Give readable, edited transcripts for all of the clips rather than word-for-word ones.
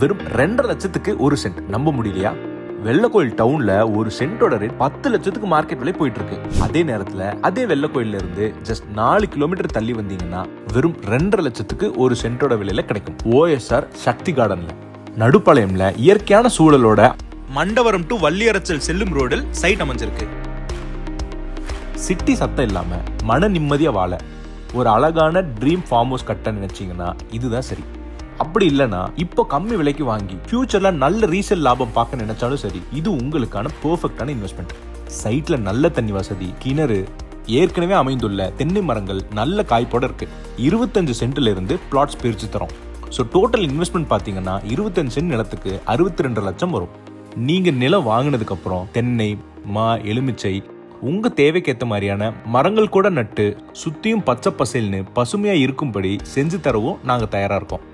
வெறும் 2.5 லட்சத்துக்கு ஒரு சென்ட். நம்ப முடியலையா? வெள்ளக்கோயில் டவுன்ல ஒரு சென்டோட ரேட் 10 லட்சத்துக்கு மார்க்கெட் விலை போயிட்டு இருக்கு. அதே நேரத்துல அதே வெள்ளக்கோயில்ல இருந்து ஜஸ்ட் 4 கிலோமீட்டர் தள்ளி வந்தீங்கன்னா வெறும் 2.5 லட்சத்துக்கு ஒரு சென்டோட விலையில கிடைக்கும். OSR சக்தி கார்டன்ல நடுப்பாளையம்ல இயற்கையான சூழலோட மண்டபரம் டு வள்ளியரச்சல் செல்லும் ரோடில் சைட் அமைஞ்சிருக்கு. சிட்டி சத்தம் இல்லாம மன நிம்மதியா வாழ ஒரு அழகான ட்ரீம் ஃபார்ம் ஹவுஸ் கட்ட நினைச்சீங்கன்னா இதுதான் சரி. அப்படி இல்லைன்னா இப்போ கம்மி விலைக்கு வாங்கி ஃபியூச்சர்ல நல்ல ரீசேல் லாபம் பார்க்க நினைச்சாலும் சரி, இது உங்களுக்கான பெர்ஃபெக்டான இன்வெஸ்ட்மெண்ட். சைட்ல நல்ல தண்ணி வசதி, கிணறு, ஏற்கனவே அமைந்துள்ள தென்னை மரங்கள் நல்ல காய்ப்போட இருக்கு. 25 சென்ட்ல இருந்து பிளாட்ஸ் பிரிச்சு தரோம். ஸோ டோட்டல் இன்வெஸ்ட்மெண்ட் பார்த்தீங்கன்னா 25 சென்ட் நிலத்துக்கு 62 லட்சம் வரும். நீங்க நிலம் வாங்கினதுக்கு அப்புறம் தென்னை, மா, எலுமிச்சை உங்க தேவைக்கு ஏற்ற மாதிரியான மரங்கள் கூட நட்டு சுத்தியும் பச்சை பசேல்னு பசுமையா இருக்கும்படி செஞ்சு தரவும் நாங்க தயாரா இருக்கோம்.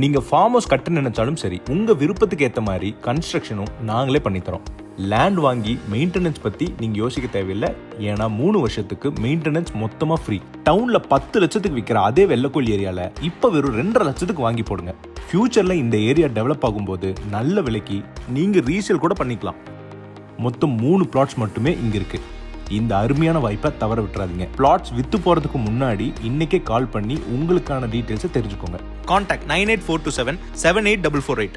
நீங்க ஃபார்ம் ஹவுஸ் கட்ட நினைச்சாலும் சரி, உங்க விருப்பத்துக்கு ஏற்ற மாதிரி கன்ஸ்ட்ரக்ஷனும் நாங்களே பண்ணித்தரோம். லேண்ட் வாங்கி மெயின்டெனன்ஸ் பத்தி நீங்க யோசிக்க தேவையில்லை. ஏன்னா 3 வருஷத்துக்கு மெயின்டெனன்ஸ் மொத்தமா ஃப்ரீ. டவுன்ல 10 லட்சத்துக்கு விற்கிற அதே வெள்ளக்கோயில் ஏரியால இப்ப வெறும் 2.5 லட்சத்துக்கு வாங்கி போடுங்க. ஃபியூச்சர்ல இந்த ஏரியா டெவலப் ஆகும்போது நல்ல விலைக்கு நீங்க ரீசேல் கூட பண்ணிக்கலாம். மொத்தம் 3 பிளாட்ஸ் மட்டுமே இங்க இருக்கு. இந்த அருமையான வாய்ப்பை தவற விட்டுறாதீங்க. பிளாட்ஸ் வித்து போறதுக்கு முன்னாடி இன்னைக்கே கால் பண்ணி உங்களுக்கான டீடைல்ஸை தெரிஞ்சுக்கோங்க. கான்டாக்ட் 984277784448.